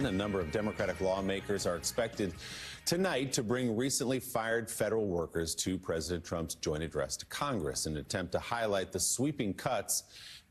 A number of Democratic lawmakers are expected tonight to bring recently fired federal workers to President Trump's joint address to Congress in an attempt to highlight the sweeping cuts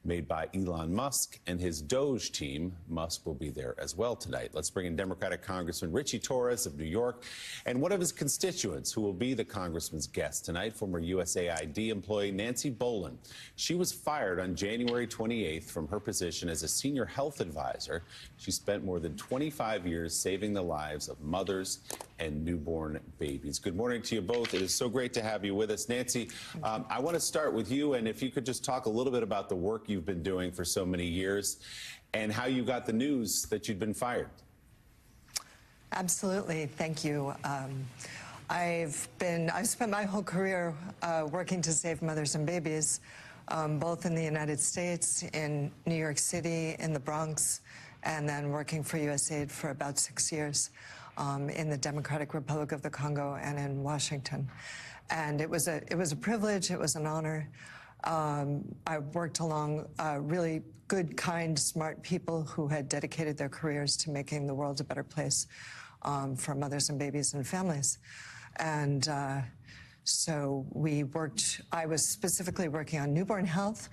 made by Elon Musk and his DOGE team. Musk will be there as well tonight. Let's bring in Democratic Congressman Richie Torres of New York and one of his constituents who will be the congressman's guest tonight, former USAID employee Nancy Bolan. She was fired on January 28th from her position as a senior health advisor. She spent more than 25 years saving the lives of mothers and newborn babies. Good morning to you both. It is so great to have you with us. Nancy, I want to start with you, and if you could just talk a little bit about the work you've been doing for so many years and how you got the news that you'd been fired. Absolutely. Thank you. I've spent my whole career working to save mothers and babies, both in the United States, in New York City, in the Bronx, and then working for USAID for about 6 years in the Democratic Republic of the Congo and in Washington. And it was a privilege. It was an honor. I worked along really good, kind, smart people who had dedicated their careers to making the world a better place for mothers and babies and families. And so I was specifically working on newborn health,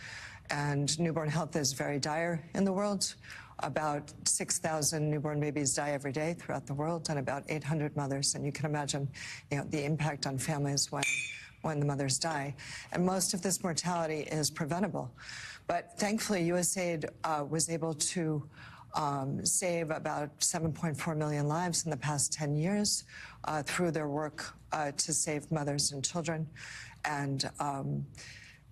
and newborn health is very dire in the world. About 6,000 newborn babies die every day throughout the world, and about 800 mothers. And you can imagine, the impact on families when the mothers die. And most of this mortality is preventable. But thankfully, USAID was able to save about 7.4 million lives in the past 10 years through their work to save mothers and children. And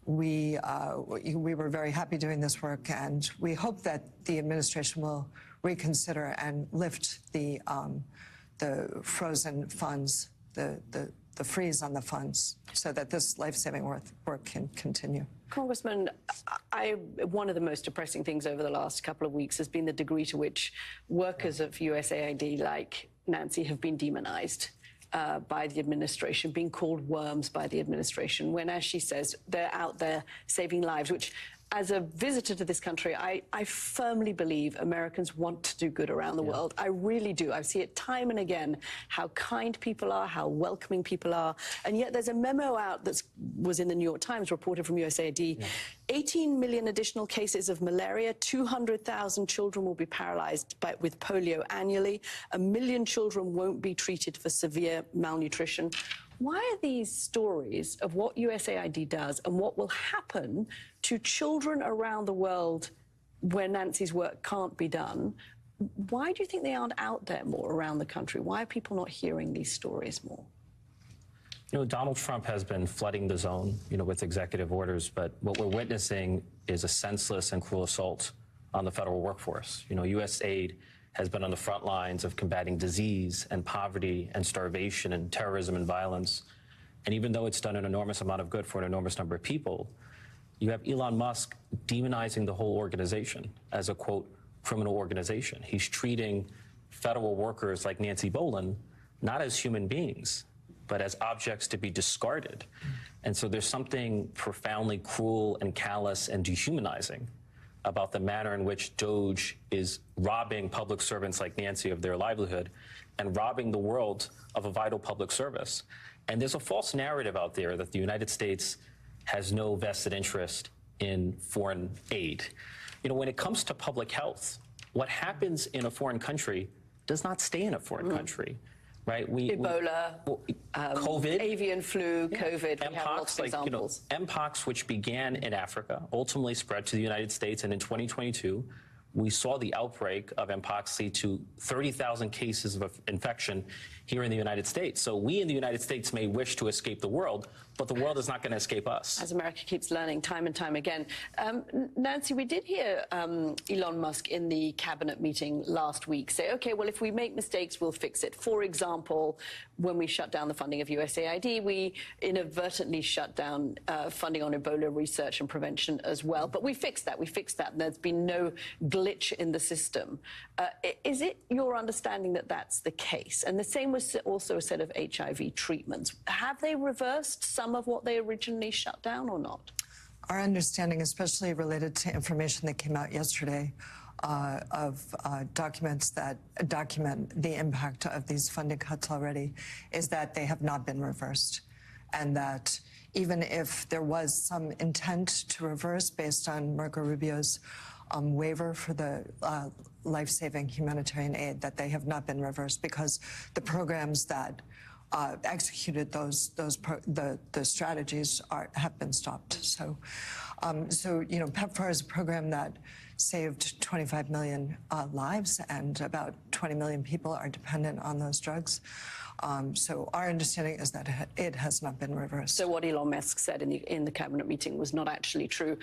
we were very happy doing this work, and we hope that the administration will reconsider and lift the frozen funds, the freeze on the funds, so that this life-saving work can continue. Congressman, one of the most depressing things over the last couple of weeks has been the degree to which workers of USAID, like Nancy, have been demonized by the administration, being called worms by the administration, when, as she says, they're out there saving lives, which, as a visitor to this country, I firmly believe Americans want to do good around the world. I really do. I see it time and again, how kind people are, how welcoming people are. And yet there's a memo out that was in the New York Times, reported from USAID. 18 million additional cases of malaria, 200,000 children will be paralyzed with polio annually, 1 million children won't be treated for severe malnutrition. Why are these stories of what USAID does and what will happen to children around the world where Nancy's work can't be done? Why do you think they aren't out there more around the country? Why are people not hearing these stories more? Donald Trump has been flooding the zone, with executive orders, but what we're witnessing is a senseless and cruel assault on the federal workforce. USAID has been on the front lines of combating disease and poverty and starvation and terrorism and violence. And even though it's done an enormous amount of good for an enormous number of people, you have Elon Musk demonizing the whole organization as a, quote, criminal organization. He's treating federal workers like Nancy Bolan not as human beings, but as objects to be discarded. And so there's something profoundly cruel and callous and dehumanizing about the manner in which DOGE is robbing public servants like Nancy of their livelihood and robbing the world of a vital public service. And there's a false narrative out there that the United States has no vested interest in foreign aid. When it comes to public health, what happens in a foreign country does not stay in a foreign country. Right? Ebola, COVID, avian flu, COVID, we have lots of examples. Mpox, which began in Africa, ultimately spread to the United States, and in 2022, we saw the outbreak of Mpox lead to 30,000 cases of infection here in the United States. So we in the United States may wish to escape the world, but the world is not going to escape us. As America keeps learning time and time again. Nancy, we did hear Elon Musk in the cabinet meeting last week say, okay, well, if we make mistakes, we'll fix it. For example, when we shut down the funding of USAID, we inadvertently shut down funding on Ebola research and prevention as well. But we fixed that. We fixed that. And there's been no glitch in the system. Is it your understanding that that's the case? And the same was also said of HIV treatments. Have they reversed some of what they originally shut down or not? Our understanding, especially related to information that came out yesterday documents that document the impact of these funding cuts already is that they have not been reversed, and that even if there was some intent to reverse based on Marco Rubio's waiver for the life-saving humanitarian aid, that they have not been reversed because the programs that executed the strategies have been stopped. So you know, PEPFAR is a program that saved 25 million lives, and about 20 million people are dependent on those drugs. So our understanding is that it has not been reversed. So what Elon Musk said in the cabinet meeting was not actually true.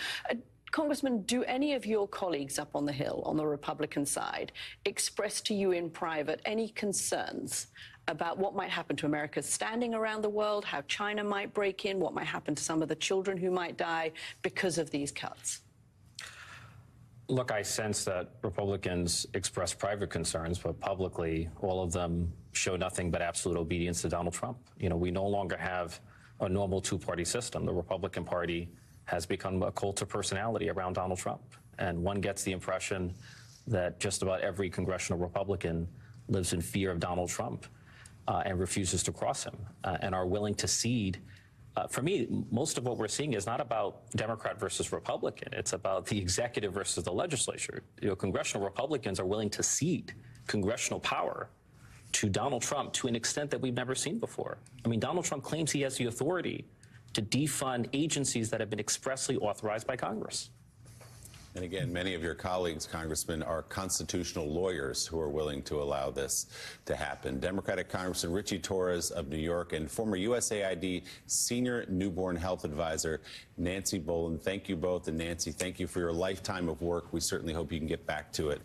Congressman, do any of your colleagues up on the Hill, on the Republican side, express to you in private any concerns about what might happen to America's standing around the world, how China might break in, what might happen to some of the children who might die because of these cuts? Look, I sense that Republicans express private concerns, but publicly, all of them show nothing but absolute obedience to Donald Trump. You know, we no longer have a normal two-party system. The Republican Party has become a cult of personality around Donald Trump. And one gets the impression that just about every congressional Republican lives in fear of Donald Trump and refuses to cross him and are willing to cede. For me, most of what we're seeing is not about Democrat versus Republican. It's about the executive versus the legislature. You know, congressional Republicans are willing to cede congressional power to Donald Trump to an extent that we've never seen before. I mean, Donald Trump claims he has the authority to defund agencies that have been expressly authorized by Congress. And again, many of your colleagues, Congressman, are constitutional lawyers who are willing to allow this to happen. Democratic Congressman Richie Torres of New York and former USAID Senior Newborn Health Advisor Nancy Bolan. Thank you both. And Nancy, thank you for your lifetime of work. We certainly hope you can get back to it.